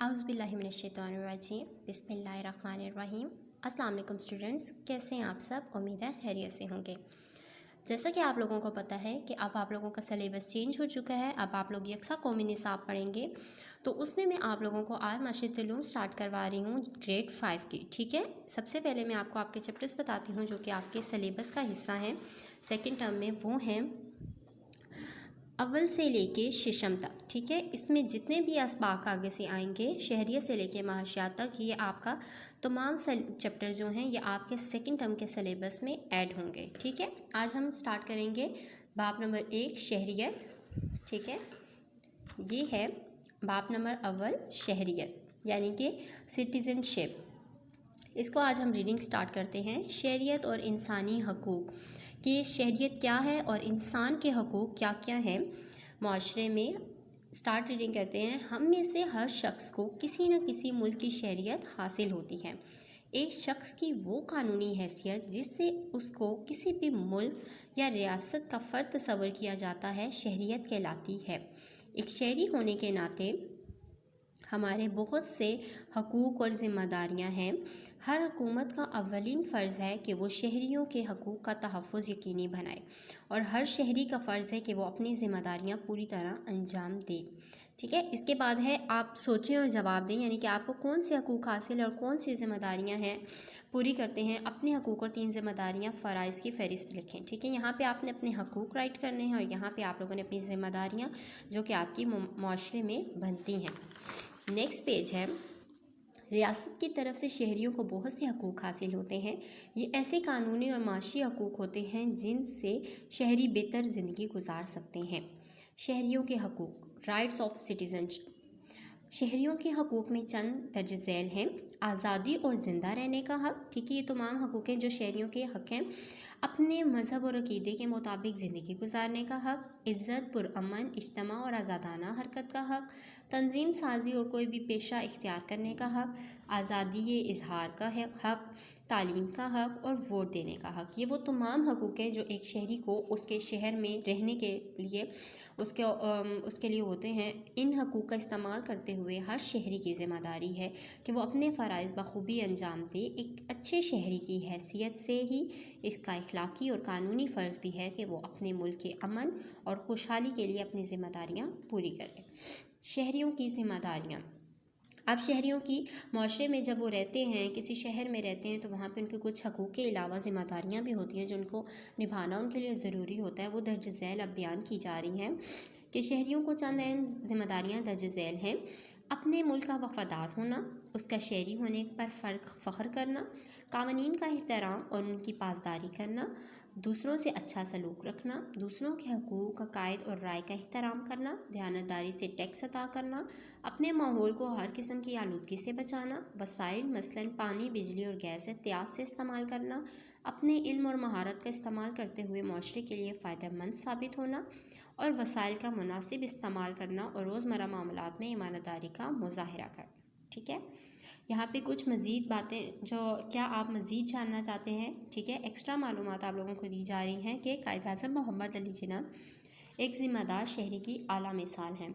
اعوذ باللہ من الشیطان الرجیم بسم اللہ الرحمن الرحیم۔ السلام علیکم اسٹوڈنٹس، کیسے ہیں آپ سب؟ امید ہے خیریت سے ہوں گے۔ جیسا کہ آپ لوگوں کو پتہ ہے کہ اب آپ لوگوں کا سلیبس چینج ہو چکا ہے، اب آپ لوگ یکساں قومی نصاب پڑھیں گے، تو اس میں آپ لوگوں کو آج معاشرت علوم سٹارٹ کروا رہی ہوں گریڈ 5 کی، ٹھیک ہے۔ سب سے پہلے میں آپ کو آپ کے چیپٹرز بتاتی ہوں جو کہ آپ کے سلیبس کا حصہ ہیں سیکنڈ ٹرم میں، وہ ہیں اول سے لے کے ششم تک، ٹھیک ہے۔ اس میں جتنے بھی اسباق آگے سے آئیں گے، شہریت سے لے کے معاشیات تک، یہ آپ کا تمام چیپٹر جو ہیں یہ آپ کے سیکنڈ ٹرم کے سلیبس میں ایڈ ہوں گے، ٹھیک ہے۔ آج ہم سٹارٹ کریں گے باب نمبر 1 شہریت، ٹھیک ہے۔ یہ ہے باب نمبر اول شہریت یعنی کہ سٹیزن شپ۔ اس کو آج ہم ریڈنگ سٹارٹ کرتے ہیں۔ شہریت اور انسانی حقوق کہ شہریت کیا ہے اور انسان کے حقوق کیا کیا ہیں معاشرے میں۔ سٹارٹ ریڈنگ کرتے ہیں۔ ہم میں سے ہر شخص کو کسی نہ کسی ملک کی شہریت حاصل ہوتی ہے۔ ایک شخص کی وہ قانونی حیثیت جس سے اس کو کسی بھی ملک یا ریاست کا فرد تصور کیا جاتا ہے شہریت کہلاتی ہے۔ ایک شہری ہونے کے ناطے ہمارے بہت سے حقوق اور ذمہ داریاں ہیں۔ ہر حکومت کا اولین فرض ہے کہ وہ شہریوں کے حقوق کا تحفظ یقینی بنائے، اور ہر شہری کا فرض ہے کہ وہ اپنی ذمہ داریاں پوری طرح انجام دے، ٹھیک ہے۔ اس کے بعد ہے آپ سوچیں اور جواب دیں، یعنی کہ آپ کو کون سے حقوق حاصل اور کون سی ذمہ داریاں ہیں پوری کرتے ہیں۔ اپنے حقوق اور 3 ذمہ داریاں فرائض کی فہرست لکھیں، ٹھیک ہے۔ یہاں پہ آپ نے اپنے حقوق رائٹ کرنے ہیں اور یہاں پہ آپ لوگوں نے اپنی ذمہ داریاں جو کہ آپ کی معاشرے میں بنتی ہیں۔ نیکسٹ پیج ہے ریاست کی طرف سے شہریوں کو بہت سے حقوق حاصل ہوتے ہیں۔ یہ ایسے قانونی اور معاشی حقوق ہوتے ہیں جن سے شہری بہتر زندگی گزار سکتے ہیں۔ شہریوں کے حقوق، رائٹس آف سٹیزن۔ شہریوں کے حقوق میں چند درج ذیل ہیں۔ آزادی اور زندہ رہنے کا حق، ٹھیک ہے۔ یہ تمام حقوق ہیں جو شہریوں کے حق ہیں۔ اپنے مذہب اور عقیدے کے مطابق زندگی گزارنے کا حق، عزت، پرامن اجتماع اور آزادانہ حرکت کا حق، تنظیم سازی اور کوئی بھی پیشہ اختیار کرنے کا حق، آزادی اظہار کا حق، تعلیم کا حق اور ووٹ دینے کا حق۔ یہ وہ تمام حقوق ہیں جو ایک شہری کو اس کے شہر میں رہنے کے لیے اس کے لیے ہوتے ہیں۔ ان حقوق کا استعمال کرتے ہوئے ہر شہری کی ذمہ داری ہے کہ وہ اپنے فرائض بخوبی انجام دے۔ ایک اچھے شہری کی حیثیت سے ہی اس کا اخلاقی اور قانونی فرض بھی ہے کہ وہ اپنے ملک کے امن اور خوشحالی کے لیے اپنی ذمہ داریاں پوری کرے۔ شہریوں کی ذمہ داریاں۔ اب شہریوں کی معاشرے میں جب وہ رہتے ہیں، کسی شہر میں رہتے ہیں، تو وہاں پہ ان کے کچھ حقوق کے علاوہ ذمہ داریاں بھی ہوتی ہیں جو ان کو نبھانا ان کے لیے ضروری ہوتا ہے۔ وہ درج ذیل اب بیان کی جا رہی ہیں کہ شہریوں کو چند اہم ذمہ داریاں درج ذیل ہیں۔ اپنے ملک کا وفادار ہونا، اس کا شہری ہونے پر فخر کرنا، قوانین کا احترام اور ان کی پاسداری کرنا، دوسروں سے اچھا سلوک رکھنا، دوسروں کے حقوق، عقائد اور رائے کا احترام کرنا، دیانتداری سے ٹیکس ادا کرنا، اپنے ماحول کو ہر قسم کی آلودگی سے بچانا، وسائل مثلاً پانی، بجلی اور گیس احتیاط سے استعمال کرنا، اپنے علم اور مہارت کا استعمال کرتے ہوئے معاشرے کے لیے فائدہ مند ثابت ہونا، اور وسائل کا مناسب استعمال کرنا اور روزمرہ معاملات میں ایمانداری کا مظاہرہ کرنا، ٹھیک ہے۔ یہاں پہ کچھ مزید باتیں جو کیا آپ مزید جاننا چاہتے ہیں، ٹھیک ہے، ایکسٹرا معلومات آپ لوگوں کو دی جا رہی ہیں کہ قائد اعظم محمد علی جناح ایک ذمہ دار شہری کی اعلیٰ مثال ہیں۔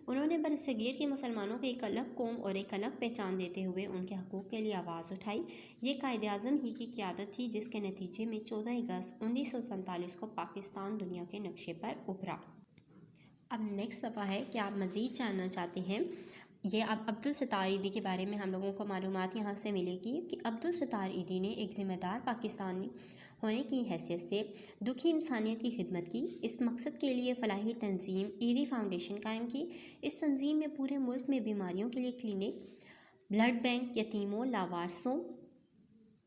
انہوں نے برصغیر کے مسلمانوں کو ایک الگ قوم اور ایک الگ پہچان دیتے ہوئے ان کے حقوق کے لیے آواز اٹھائی۔ یہ قائد اعظم ہی کی قیادت تھی جس کے نتیجے میں 14 اگست 1947 کو پاکستان دنیا کے نقشے پر ابھرا۔ اب نیکسٹ صفحہ ہے کہ آپ مزید جاننا چاہتے ہیں، یہ اب عبدالستار ایدھی کے بارے میں ہم لوگوں کو معلومات یہاں سے ملے گی کہ عبدالستار ایدھی نے ایک ذمہ دار پاکستانی ہونے کی حیثیت سے دکھی انسانیت کی خدمت کی۔ اس مقصد کے لیے فلاحی تنظیم ایدھی فاؤنڈیشن قائم کی۔ اس تنظیم میں پورے ملک میں بیماریوں کے لیے کلینک، بلڈ بینک، یتیموں، لاوارثوں،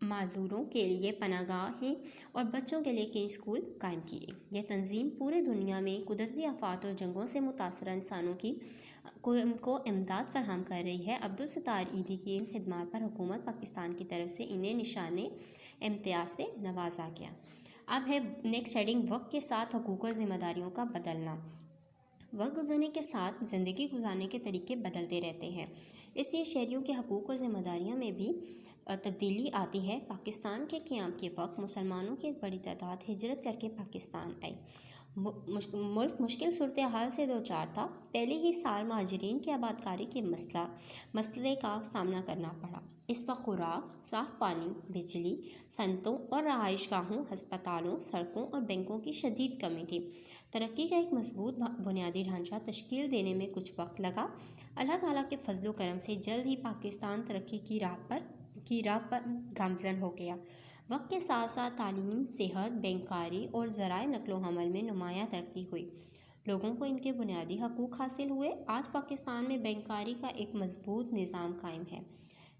معذوروں کے لیے پناہ گاہیں اور بچوں کے لیے کئی اسکول قائم کیے۔ یہ تنظیم پورے دنیا میں قدرتی آفات اور جنگوں سے متاثرہ انسانوں کو امداد فراہم کر رہی ہے۔ عبدالستار ایدھی کی ان خدمات پر حکومت پاکستان کی طرف سے انہیں نشان امتیاز سے نوازا گیا۔ اب ہے نیکسٹ ہیڈنگ وقت کے ساتھ حقوق اور ذمہ داریوں کا بدلنا۔ وقت گزرنے کے ساتھ زندگی گزارنے کے طریقے بدلتے رہتے ہیں، اس لیے شہریوں کے حقوق اور ذمہ داریوں میں بھی تبدیلی آتی ہے۔ پاکستان کے قیام کے وقت مسلمانوں کی ایک بڑی تعداد ہجرت کر کے پاکستان آئی۔ ملک مشکل صورتحال سے دوچار تھا۔ پہلے ہی سال مہاجرین کی آبادکاری کے مسئلے کا سامنا کرنا پڑا۔ اس وقت خوراک، صاف پانی، بجلی، صنعتوں اور رہائش گاہوں، ہسپتالوں، سڑکوں اور بینکوں کی شدید کمی تھی۔ ترقی کا ایک مضبوط بنیادی ڈھانچہ تشکیل دینے میں کچھ وقت لگا۔ اللہ تعالیٰ کے فضل و کرم سے جلد ہی پاکستان ترقی کی راہ پر گامزن ہو گیا۔ وقت کے ساتھ ساتھ تعلیم، صحت، بینکاری اور ذرائع نقل و حمل میں نمایاں ترقی ہوئی۔ لوگوں کو ان کے بنیادی حقوق حاصل ہوئے۔ آج پاکستان میں بینکاری کا ایک مضبوط نظام قائم ہے۔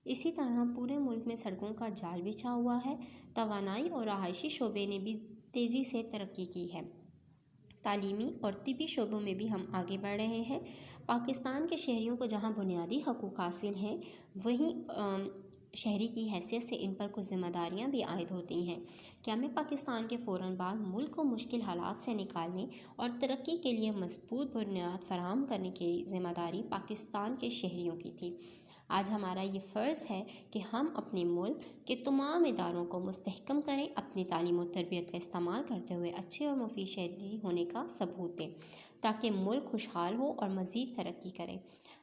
اسی طرح پورے ملک میں سڑکوں کا جال بچھا ہوا ہے۔ توانائی اور رہائشی شعبے نے بھی تیزی سے ترقی کی ہے۔ تعلیمی اور طبی شعبوں میں بھی ہم آگے بڑھ رہے ہیں۔ پاکستان کے شہریوں کو جہاں بنیادی حقوق حاصل ہیں، وہیں شہری کی حیثیت سے ان پر کچھ ذمہ داریاں بھی عائد ہوتی ہیں۔ قیام پاکستان کے فوراً بعد ملک کو مشکل حالات سے نکالنے اور ترقی کے لیے مضبوط بنیاد فراہم کرنے کی ذمہ داری پاکستان کے شہریوں کی تھی۔ آج ہمارا یہ فرض ہے کہ ہم اپنے ملک کے تمام اداروں کو مستحکم کریں، اپنی تعلیم و تربیت کا استعمال کرتے ہوئے اچھے اور مفید شہری ہونے کا ثبوت دیں، تاکہ ملک خوشحال ہو اور مزید ترقی کرے۔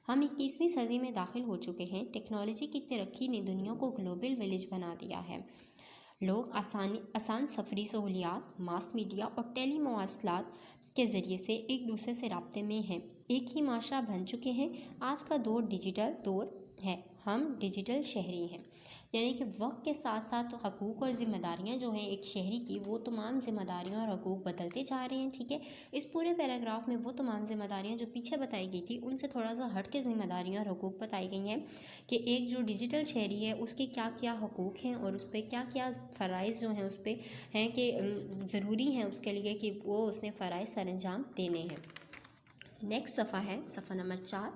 ہم 21ویں صدی میں داخل ہو چکے ہیں۔ ٹیکنالوجی کی ترقی نے دنیا کو گلوبل ولیج بنا دیا ہے۔ لوگ آسان سفری سہولیات، ماس میڈیا اور ٹیلی مواصلات کے ذریعے سے ایک دوسرے سے رابطے میں ہیں، ایک ہی معاشرہ بن چکے ہیں۔ آج کا دور ڈیجیٹل دور ہے۔ ہم ڈیجیٹل شہری ہیں، یعنی کہ وقت کے ساتھ ساتھ حقوق اور ذمہ داریاں جو ہیں ایک شہری کی، وہ تمام ذمہ داریاں اور حقوق بدلتے جا رہے ہیں۔ ٹھیک ہے، اس پورے پیراگراف میں وہ تمام ذمہ داریاں جو پیچھے بتائی گئی تھی، ان سے تھوڑا سا ہٹ کے ذمہ داریاں اور حقوق بتائی گئی ہیں کہ ایک جو ڈیجیٹل شہری ہے اس کے کیا کیا حقوق ہیں اور اس پہ کیا کیا فرائض جو ہیں اس پہ ہیں کہ ضروری ہیں اس کے لیے کہ وہ اس نے فرائض سر انجام دینے ہیں۔ نیکسٹ صفحہ ہے، صفحہ نمبر 4،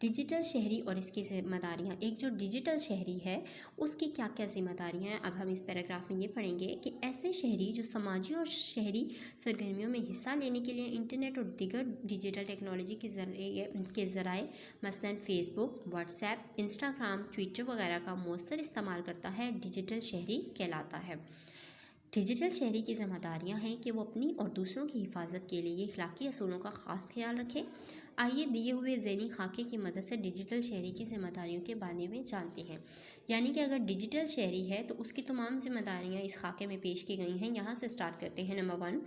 ڈیجیٹل شہری اور اس کی ذمہ داریاں۔ ایک جو ڈیجیٹل شہری ہے اس کی کیا کیا ذمہ داریاں ہیں، اب ہم اس پیراگراف میں یہ پڑھیں گے کہ ایسے شہری جو سماجی اور شہری سرگرمیوں میں حصہ لینے کے لیے انٹرنیٹ اور دیگر ڈیجیٹل ٹیکنالوجی کے ذرائع مثلاً فیس بک، واٹس ایپ، انسٹاگرام، ٹویٹر وغیرہ کا مؤثر استعمال کرتا ہے، ڈیجیٹل شہری کہلاتا ہے۔ ڈیجیٹل شہری کی ذمہ داریاں ہیں کہ وہ اپنی اور دوسروں کی حفاظت کے لیے اخلاقی اصولوں کا خاص خیال رکھے۔ آئیے دیے ہوئے ذہنی خاکے کی مدد سے ڈیجیٹل شہری کی ذمہ داریوں کے بارے میں جانتے ہیں۔ یعنی کہ اگر ڈیجیٹل شہری ہے تو اس کی تمام ذمہ داریاں اس خاکے میں پیش کی گئی ہیں۔ یہاں سے سٹارٹ کرتے ہیں۔ نمبر 1،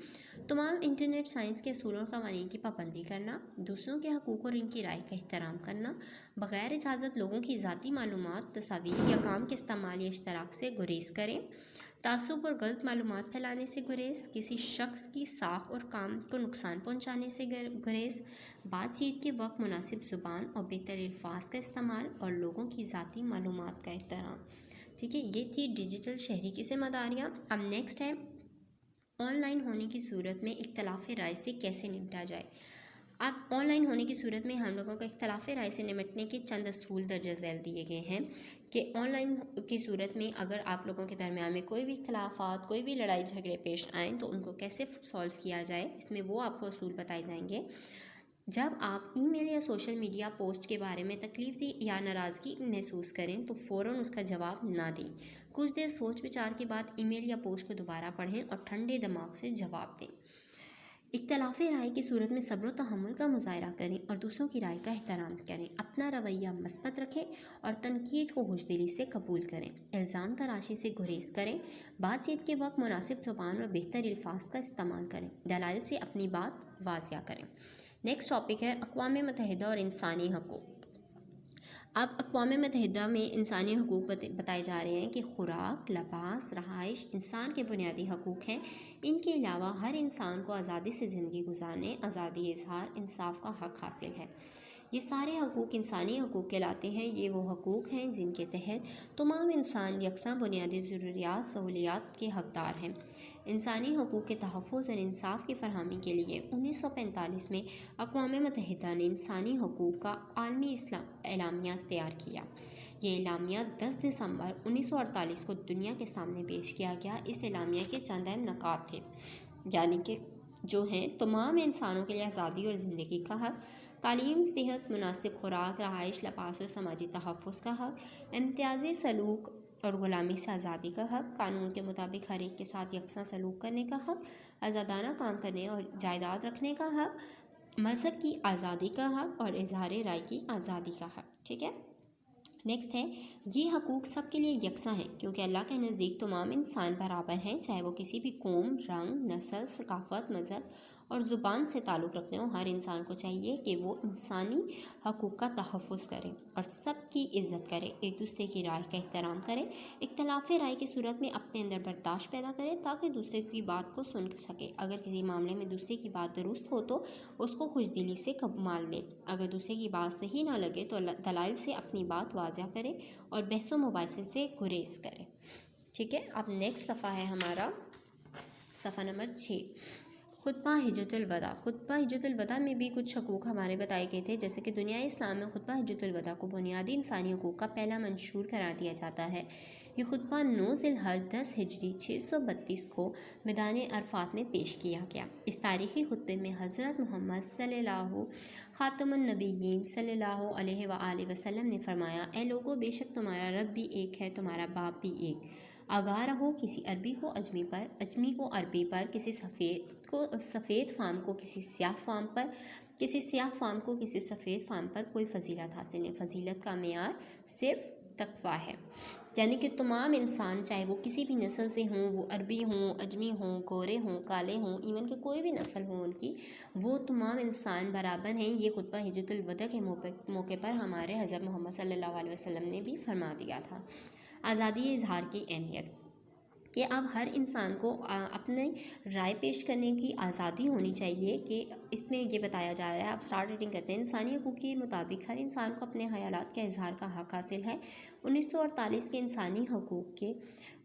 تمام انٹرنیٹ سائنس کے اصول اور قوانین کی پابندی کرنا، دوسروں کے حقوق اور ان کی رائے کا احترام کرنا، بغیر اجازت لوگوں کی ذاتی معلومات، تصاویر یا کام کے استعمال یا اشتراک سے گریز کریں، تعصب اور غلط معلومات پھیلانے سے گریز، کسی شخص کی ساکھ اور کام کو نقصان پہنچانے سے گریز، بات چیت کے وقت مناسب زبان اور بہتر الفاظ کا استعمال اور لوگوں کی ذاتی معلومات کا احترام۔ ٹھیک ہے، یہ تھی ڈیجیٹل شہری کی ذمہ داریاں۔ اب نیکسٹ ہے، آن لائن ہونے کی صورت میں اختلاف رائے سے کیسے نمٹا جائے۔ اب آن لائن ہونے کی صورت میں ہم لوگوں کو اختلاف رائے سے نمٹنے کے چند اصول درج ذیل دیے گئے ہیں کہ آن لائن کی صورت میں اگر آپ لوگوں کے درمیان میں کوئی بھی اختلافات، کوئی بھی لڑائی جھگڑے پیش آئیں تو ان کو کیسے سالو کیا جائے، اس میں وہ آپ کو اصول بتائے جائیں گے۔ جب آپ ای میل یا سوشل میڈیا پوسٹ کے بارے میں تکلیف دی یا ناراضگی محسوس کریں تو فوراً اس کا جواب نہ دیں۔ کچھ دیر سوچ بچار کے بعد ای میل یا پوسٹ کو دوبارہ پڑھیں اور ٹھنڈے دماغ سے جواب دیں۔ اختلاف رائے کی صورت میں صبر و تحمل کا مظاہرہ کریں اور دوسروں کی رائے کا احترام کریں۔ اپنا رویہ مثبت رکھیں اور تنقید کو خوشدلی سے قبول کریں۔ الزام تراشی سے گریز کریں۔ بات چیت کے وقت مناسب زبان اور بہتر الفاظ کا استعمال کریں۔ دلائل سے اپنی بات واضح کریں۔ نیکسٹ ٹاپک ہے، اقوام متحدہ اور انسانی حقوق۔ اب اقوام متحدہ میں انسانی حقوق بتائے جا رہے ہیں کہ خوراک، لباس، رہائش انسان کے بنیادی حقوق ہیں۔ ان کے علاوہ ہر انسان کو آزادی سے زندگی گزارنے، آزادی اظہار، انصاف کا حق حاصل ہے۔ یہ سارے حقوق انسانی حقوق کہلاتے ہیں۔ یہ وہ حقوق ہیں جن کے تحت تمام انسان یکساں بنیادی ضروریات، سہولیات کے حقدار ہیں۔ انسانی حقوق کے تحفظ اور انصاف کی فراہمی کے لیے 1945 میں اقوام متحدہ نے انسانی حقوق کا عالمی اعلامیہ تیار کیا۔ یہ اعلامیہ 10 دسمبر 1948 کو دنیا کے سامنے پیش کیا گیا۔ اس اعلامیہ کے چند اہم نکات تھے، یعنی کہ جو ہیں تمام انسانوں کے لیے آزادی اور زندگی کا حق، تعلیم، صحت، مناسب خوراک، رہائش، لباس اور سماجی تحفظ کا حق، امتیازی سلوک اور غلامی سے آزادی کا حق، قانون کے مطابق ہر ایک کے ساتھ یکساں سلوک کرنے کا حق، آزادانہ کام کرنے اور جائیداد رکھنے کا حق، مذہب کی آزادی کا حق اور اظہار رائے کی آزادی کا حق۔ ٹھیک ہے، نیکسٹ ہے، یہ حقوق سب کے لیے یکساں ہیں کیونکہ اللہ کے نزدیک تمام انسان برابر ہیں، چاہے وہ کسی بھی قوم، رنگ، نسل، ثقافت، مذہب اور زبان سے تعلق رکھتے ہوں۔ ہر انسان کو چاہیے کہ وہ انسانی حقوق کا تحفظ کرے اور سب کی عزت کرے، ایک دوسرے کی رائے کا احترام کرے، اختلاف رائے کی صورت میں اپنے اندر برداشت پیدا کرے تاکہ دوسرے کی بات کو سن سکے۔ اگر کسی معاملے میں دوسرے کی بات درست ہو تو اس کو خوش دلی سے مان لے، اگر دوسرے کی بات صحیح نہ لگے تو دلائل سے اپنی بات واضح کرے اور بحث و مباحثے سے گریز کرے۔ ٹھیک ہے، اب نیکسٹ صفحہ ہے ہمارا صفحہ نمبر 6، خطبہ حجۃ الوداع۔ خطبہ حجۃ الوداع میں بھی کچھ حقوق ہمارے بتائے گئے تھے، جیسے کہ دنیا اسلام میں خطبہ حجۃ الوداع کو بنیادی انسانی حقوق کا پہلا منشور قرار دیا جاتا ہے۔ یہ خطبہ 9 ذی الحجہ 10 ہجری 632 کو میدان عرفات میں پیش کیا گیا۔ اس تاریخی خطبے میں حضرت محمد صلی اللہ خاتم النبیین صلی اللہ علیہ وآلہ وسلم نے فرمایا، اے لوگو، بے شک تمہارا رب بھی ایک ہے، تمہارا باپ بھی ایک۔ آگاہ رہو، کسی عربی کو اجمی پر، اجمی کو عربی پر، کسی سفید فام کو کسی سیاہ فام پر، کسی سیاہ فام کو کسی سفید فام پر کوئی فضیلت حاصل نہیں۔ فضیلت کا معیار صرف تقویٰ ہے، یعنی کہ تمام انسان چاہے وہ کسی بھی نسل سے ہوں، وہ عربی ہوں، اجمی ہوں، گورے ہوں، کالے ہوں، ایون کہ کوئی بھی نسل ہو ان کی، وہ تمام انسان برابر ہیں۔ یہ خطبہ حجۃ الوداع کے موقع پر ہمارے حضرت محمد صلی اللہ علیہ وسلم نے بھی فرما دیا تھا۔ آزادی اظہار کی اہمیت، کہ اب ہر انسان کو اپنے رائے پیش کرنے کی آزادی ہونی چاہیے، کہ اس میں یہ بتایا جا رہا ہے، اب اسٹارٹ ریڈنگ کرتے ہیں۔ انسانی حقوق کے مطابق ہر انسان کو اپنے خیالات کے اظہار کا حق حاصل ہے۔ 1948 کے انسانی حقوق کے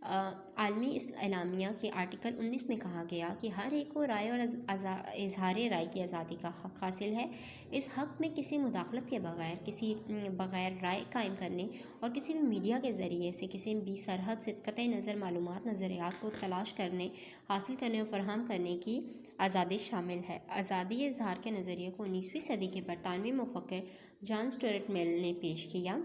عالمی اعلامیہ کے آرٹیکل 19 میں کہا گیا کہ ہر ایک کو رائے اور اظہار رائے کی آزادی کا حق حاصل ہے۔ اس حق میں کسی مداخلت کے بغیر رائے قائم کرنے اور کسی بھی میڈیا کے ذریعے سے کسی بھی سرحد سے قطع نظر معلومات، نظریات کو تلاش کرنے، حاصل کرنے اور فراہم کرنے کی آزادی شامل ہے۔ آزادی اظہار کے نظریے کو 19ویں صدی کے برطانوی مفکر جان اسٹیورٹ مل نے پیش کیا۔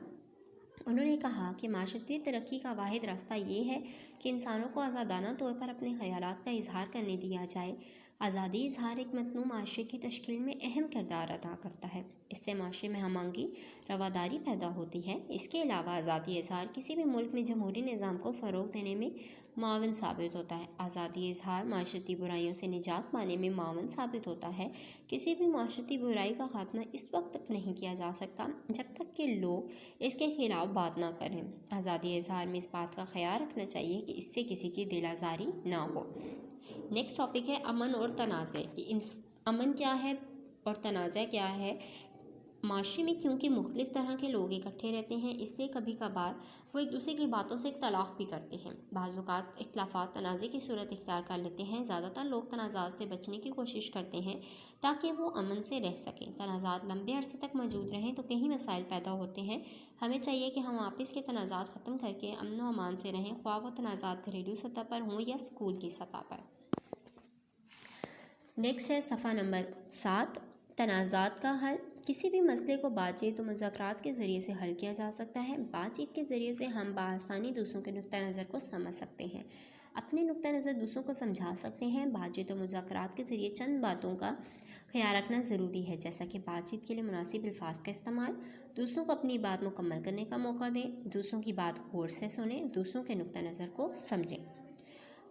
انہوں نے کہا کہ معاشرتی ترقی کا واحد راستہ یہ ہے کہ انسانوں کو آزادانہ طور پر اپنے خیالات کا اظہار کرنے دیا جائے۔ آزادی اظہار ایک متنوع معاشرے کی تشکیل میں اہم کردار ادا کرتا ہے۔ اس سے معاشرے میں ہم آہنگی، رواداری پیدا ہوتی ہے۔ اس کے علاوہ آزادی اظہار کسی بھی ملک میں جمہوری نظام کو فروغ دینے میں معاون ثابت ہوتا ہے۔ آزادی اظہار معاشرتی برائیوں سے نجات پانے میں معاون ثابت ہوتا ہے۔ کسی بھی معاشرتی برائی کا خاتمہ اس وقت تک نہیں کیا جا سکتا جب تک کہ لوگ اس کے خلاف بات نہ کریں۔ آزادی اظہار میں اس بات کا خیال رکھنا چاہیے کہ اس سے کسی کی دل آزاری نہ ہو۔ نیکسٹ ٹاپک ہے امن اور تنازع، کہ امن کیا ہے اور تنازع کیا ہے۔ معاشرے میں کیونکہ مختلف طرح کے لوگ اکٹھے رہتے ہیں، اس لیے کبھی کبھار وہ ایک دوسرے کی باتوں سے اختلاف بھی کرتے ہیں۔ بعض اوقات اختلافات تنازع کی صورت اختیار کر لیتے ہیں۔ زیادہ تر لوگ تنازعات سے بچنے کی کوشش کرتے ہیں تاکہ وہ امن سے رہ سکیں۔ تنازعات لمبے عرصے تک موجود رہیں تو کئی مسائل پیدا ہوتے ہیں۔ ہمیں چاہیے کہ ہم آپس کے تنازعات ختم کر کے امن و امان سے رہیں، خواہ وہ تنازعات گھریلو سطح پر ہوں یا اسکول کی سطح پر۔ نیکسٹ ہے صفحہ نمبر 7، تنازعات کا حل۔ کسی بھی مسئلے کو بات چیت و مذاکرات کے ذریعے سے حل کیا جا سکتا ہے۔ بات چیت کے ذریعے سے ہم بآسانی دوسروں کے نقطہ نظر کو سمجھ سکتے ہیں، اپنے نقطہ نظر دوسروں کو سمجھا سکتے ہیں۔ بات چیت و مذاکرات کے ذریعے چند باتوں کا خیال رکھنا ضروری ہے، جیسا کہ بات چیت کے لیے مناسب الفاظ کا استعمال، دوسروں کو اپنی بات مکمل کرنے کا موقع دیں، دوسروں کی بات غور سے سنیں، دوسروں کے نقطہ نظر کو سمجھیں۔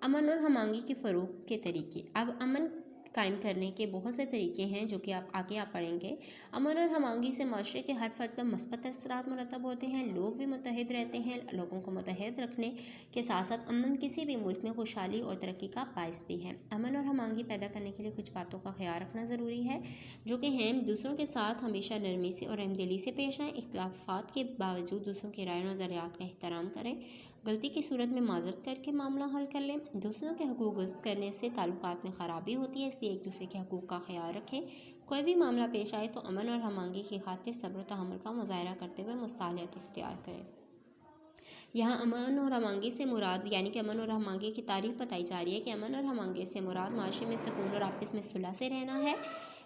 امن اور ہم آہنگی کے فروغ کے طریقے۔ اب امن قائم کرنے کے بہت سے طریقے ہیں جو کہ آگے آپ پڑھیں گے۔ امن اور ہم آہنگی سے معاشرے کے ہر فرد پر مثبت اثرات مرتب ہوتے ہیں، لوگ بھی متحد رہتے ہیں۔ لوگوں کو متحد رکھنے کے ساتھ ساتھ امن کسی بھی ملک میں خوشحالی اور ترقی کا باعث بھی ہے۔ امن اور ہم آہنگی پیدا کرنے کے لیے کچھ باتوں کا خیال رکھنا ضروری ہے، جو کہ ہیں دوسروں کے ساتھ ہمیشہ نرمی سے اور رحمدلی سے پیش آئیں، اختلافات کے باوجود دوسروں کی رائے اور نظریات کا احترام کریں، غلطی کی صورت میں معذرت کر کے معاملہ حل کر لیں۔ دوسروں کے حقوق غصب کرنے سے تعلقات میں خرابی ہوتی ہے، اس لیے ایک دوسرے کے حقوق کا خیال رکھیں۔ کوئی بھی معاملہ پیش آئے تو امن اور ہم آہنگی کی خاطر صبر و تحمل کا مظاہرہ کرتے ہوئے مصالحت اختیار کریں۔ یہاں امن اور ہم آہنگی سے مراد، یعنی کہ امن اور ہم آہنگی کی تعریف بتائی جا رہی ہے کہ امن اور ہم آہنگی سے مراد معاشرے میں سکون اور آپس میں صلح سے رہنا ہے۔